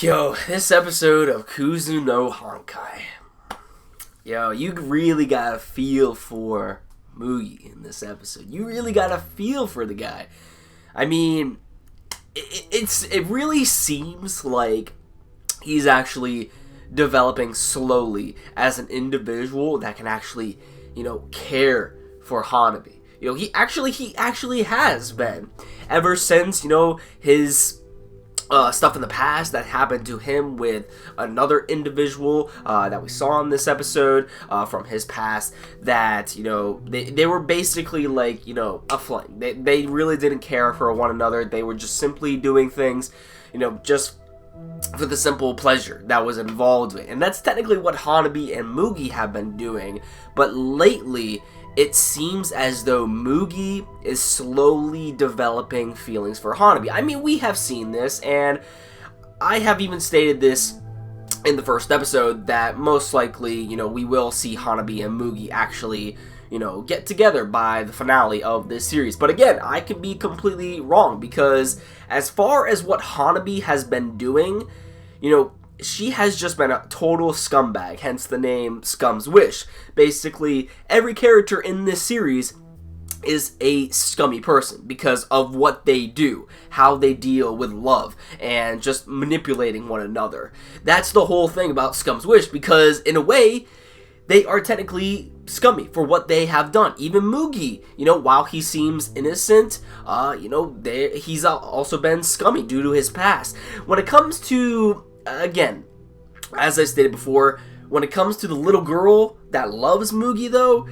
Yo, this episode of Kuzu no Honkai. Yo, you really got a feel for Mugi in this episode. You really got a feel for the guy. I mean, it really seems like he's actually developing slowly as an individual that can actually, care for Hanabi. He actually has been ever since, his stuff in the past that happened to him with another individual that we saw in this episode from his past, that they were basically like a fling. They really didn't care for one another. They were just simply doing things just for the simple pleasure that was involved with, and that's technically what Hanabi and Mugi have been doing. But lately it seems as though Mugi is slowly developing feelings for Hanabi. I mean, we have seen this, and I have even stated this in the first episode, that most likely, we will see Hanabi and Mugi actually, get together by the finale of this series. But again, I could be completely wrong, because as far as what Hanabi has been doing, she has just been a total scumbag, hence the name Scum's Wish. Basically, every character in this series is a scummy person because of what they do, how they deal with love, and just manipulating one another. That's the whole thing about Scum's Wish, because in a way, they are technically scummy for what they have done. Even Mugi, while he seems innocent, he's also been scummy due to his past. When it comes to, again, as I stated before, when it comes to the little girl that loves Mugi, though,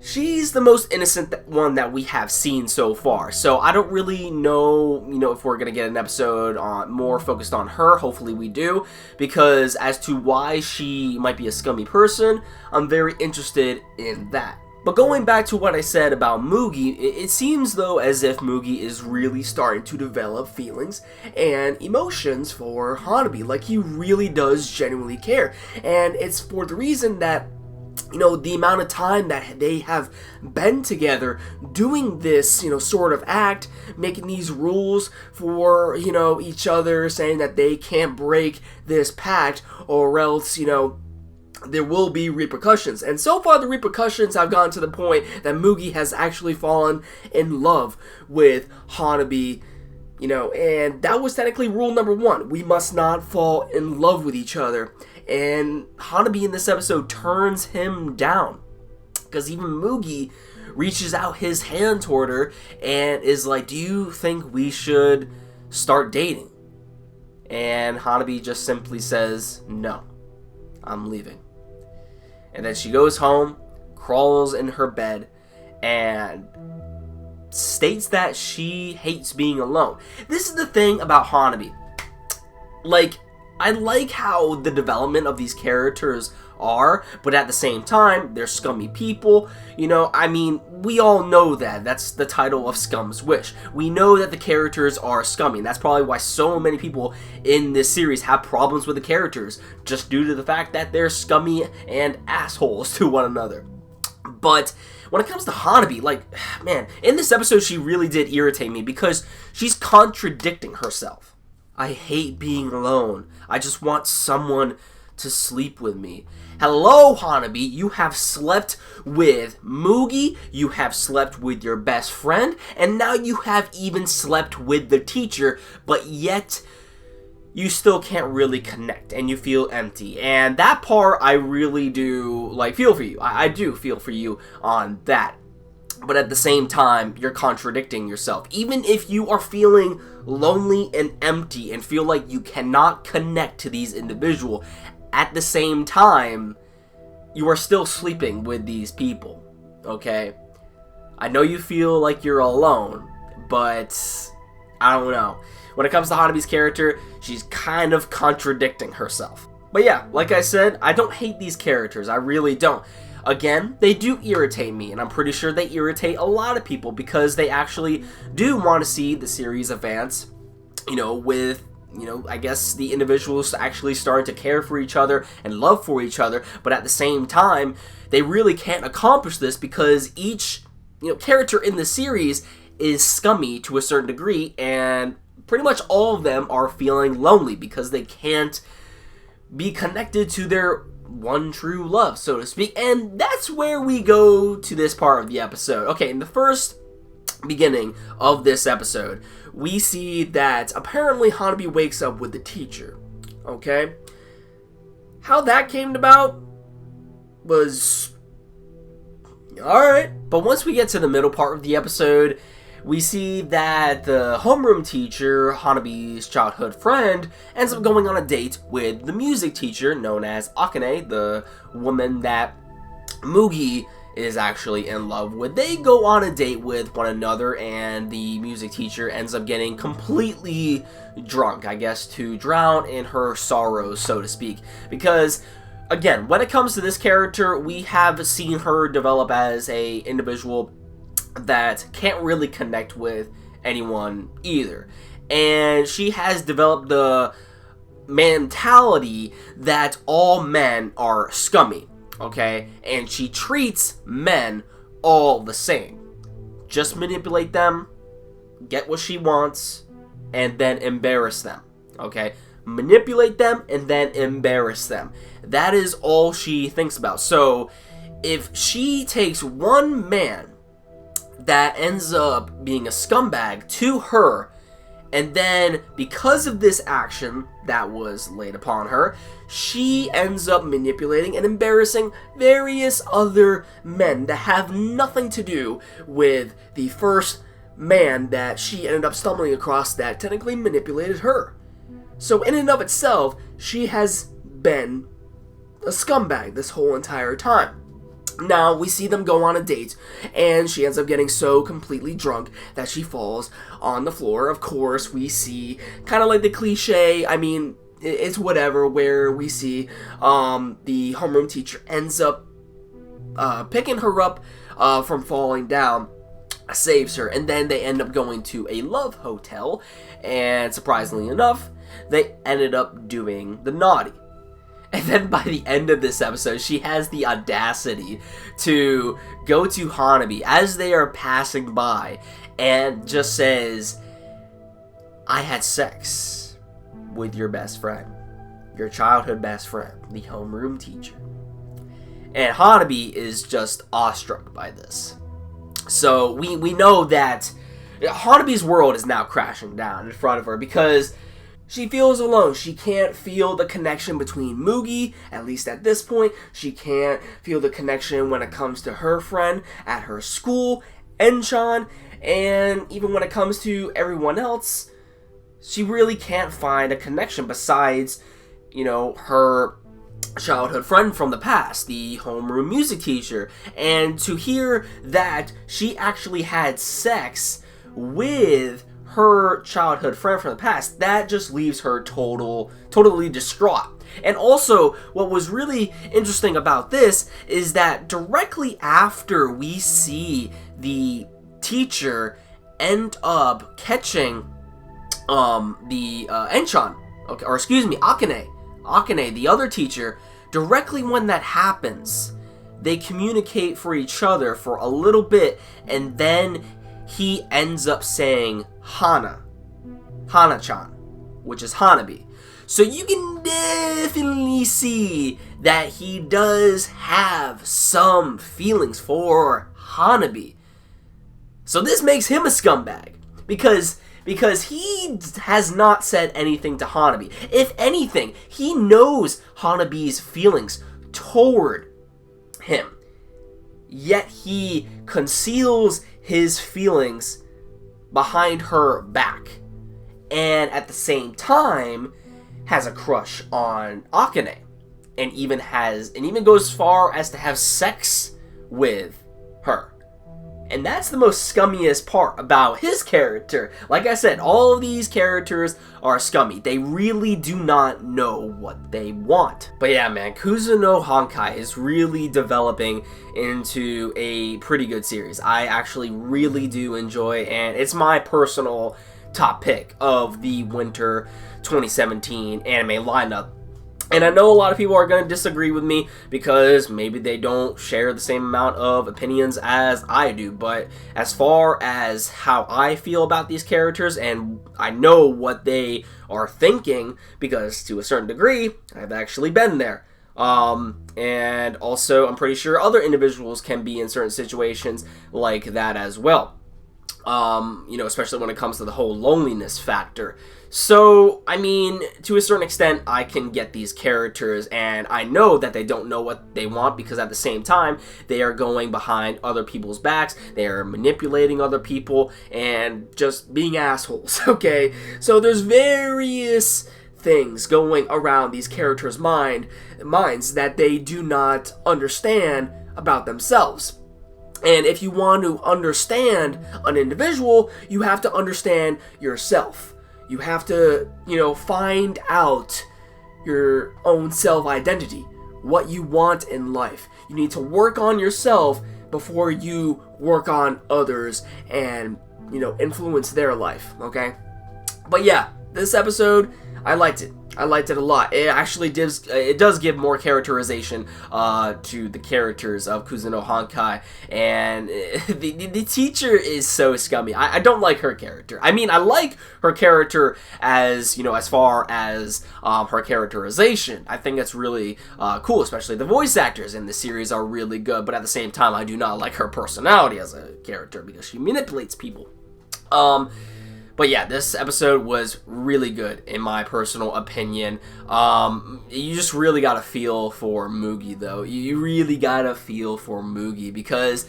she's the most innocent one that we have seen so far. So I don't really know, if we're going to get an episode more focused on her. Hopefully we do, because as to why she might be a scummy person, I'm very interested in that. But going back to what I said about Mugi, it seems though as if Mugi is really starting to develop feelings and emotions for Hanabi. Like, he really does genuinely care. And it's for the reason that, the amount of time that they have been together doing this, sort of act, making these rules for, each other, saying that they can't break this pact or else, there will be repercussions. And so far the repercussions have gotten to the point that Mugi has actually fallen in love with Hanabi, and that was technically rule number one. We must not fall in love with each other. And Hanabi in this episode turns him down, because even Mugi reaches out his hand toward her and is like, do you think we should start dating? And Hanabi just simply says, no, I'm leaving. And then she goes home, crawls in her bed, and states that she hates being alone. This is the thing about Hanabi. I like how the development of these characters are, but at the same time, they're scummy people. We all know that. That's the title of Scum's Wish. We know that the characters are scummy, and that's probably why so many people in this series have problems with the characters, just due to the fact that they're scummy and assholes to one another. But when it comes to Hanabi, man, in this episode, she really did irritate me, because she's contradicting herself. I hate being alone. I just want someone to sleep with me. Hello, Hanabi. You have slept with Mugi, you have slept with your best friend, and now you have even slept with the teacher, but yet you still can't really connect, and you feel empty. And that part, I really do, feel for you. I do feel for you on that. But at the same time, you're contradicting yourself. Even if you are feeling lonely and empty and feel like you cannot connect to these individuals, at the same time, you are still sleeping with these people, okay? I know you feel like you're alone, but I don't know. When it comes to Hanabi's character, she's kind of contradicting herself. But yeah, like I said, I don't hate these characters. I really don't. Again, they do irritate me, and I'm pretty sure they irritate a lot of people, because they actually do want to see the series advance, with, I guess the individuals actually starting to care for each other and love for each other, but at the same time, they really can't accomplish this because each, character in the series is scummy to a certain degree, and pretty much all of them are feeling lonely because they can't be connected to their one true love, so to speak. And that's where we go to this part of the episode. Okay, in the first beginning of this episode, we see that apparently Hanabi wakes up with the teacher. Okay? How that came about was alright. But once we get to the middle part of the episode, we see that the homeroom teacher, Hanabi's childhood friend, ends up going on a date with the music teacher known as Akane, the woman that Mugi is actually in love with. They go on a date with one another, and the music teacher ends up getting completely drunk, I guess, to drown in her sorrows, so to speak. Because, again, when it comes to this character, we have seen her develop as a individual that can't really connect with anyone either. And she has developed the mentality that all men are scummy, okay? And she treats men all the same. Just manipulate them, get what she wants, and then embarrass them, okay? Manipulate them and then embarrass them. That is all she thinks about. So, if she takes one man that ends up being a scumbag to her, and then because of this action that was laid upon her, she ends up manipulating and embarrassing various other men that have nothing to do with the first man that she ended up stumbling across that technically manipulated her. So in and of itself, she has been a scumbag this whole entire time. Now, we see them go on a date, and she ends up getting so completely drunk that she falls on the floor. Of course, we see, kind of like the cliche, I mean, it's whatever, where we see the homeroom teacher ends up picking her up from falling down, saves her, and then they end up going to a love hotel, and surprisingly enough, they ended up doing the naughty. And then by the end of this episode, she has the audacity to go to Hanabi as they are passing by and just says, I had sex with your best friend, your childhood best friend, the homeroom teacher. And Hanabi is just awestruck by this. So we know that Hanabi's world is now crashing down in front of her because she feels alone. She can't feel the connection between Mugi, at least at this point. She can't feel the connection when it comes to her friend at her school, Enchan, and even when it comes to everyone else, she really can't find a connection besides, you know, her childhood friend from the past, the homeroom music teacher. And to hear that she actually had sex with her childhood friend from the past, that just leaves her totally distraught. And also, what was really interesting about this is that directly after we see the teacher end up catching the Enchan, okay, or excuse me, Akane, the other teacher, directly when that happens, they communicate for each other for a little bit, and then he ends up saying Hana-chan, which is Hanabi. So you can definitely see that he does have some feelings for Hanabi. So this makes him a scumbag, because he has not said anything to Hanabi. If anything, he knows Hanabi's feelings toward him, yet he conceals his feelings behind her back, and at the same time has a crush on Akane, and even goes far as to have sex with her. And that's the most scummiest part about his character. Like I said, all of these characters are scummy. They really do not know what they want. But yeah, man, Kuzu no Honkai is really developing into a pretty good series. I actually really do enjoy, and it's my personal top pick of the winter 2017 anime lineup. And I know a lot of people are going to disagree with me because maybe they don't share the same amount of opinions as I do. But as far as how I feel about these characters, and I know what they are thinking because to a certain degree, I've actually been there. And also, I'm pretty sure other individuals can be in certain situations like that as well. You know, especially when it comes to the whole loneliness factor. So, I mean, to a certain extent, I can get these characters, and I know that they don't know what they want because at the same time, they are going behind other people's backs, they are manipulating other people, and just being assholes, okay? So there's various things going around these characters' minds that they do not understand about themselves. And if you want to understand an individual, you have to understand yourself. You have to, you know, find out your own self-identity, what you want in life. You need to work on yourself before you work on others and, you know, influence their life, okay? But yeah, this episode, I liked it. I liked it a lot. It actually does give more characterization to the characters of Kuzu no Hankai, and the teacher is so scummy. I don't like her character. I mean, I like her character as, you know, as far as her characterization. I think that's really cool, especially the voice actors in the series are really good, but at the same time, I do not like her personality as a character because she manipulates people. But yeah, this episode was really good, in my personal opinion. You just really gotta feel for Mugi, though. You really gotta feel for Mugi, because,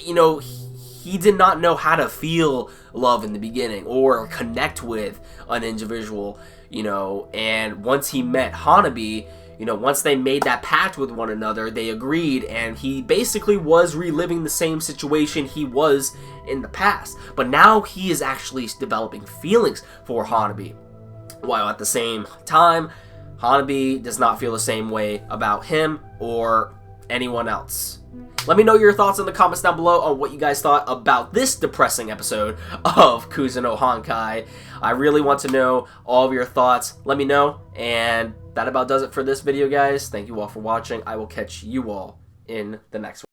you know, he did not know how to feel love in the beginning, or connect with an individual, you know, and once he met Hanabi, you know, once they made that pact with one another, they agreed, and he basically was reliving the same situation he was in the past. But now he is actually developing feelings for Hanabi, while at the same time, Hanabi does not feel the same way about him or anyone else. Let me know your thoughts in the comments down below on what you guys thought about this depressing episode of Kuzu no Hankai. I really want to know all of your thoughts. Let me know, and that about does it for this video, guys. Thank you all for watching. I will catch you all in the next one.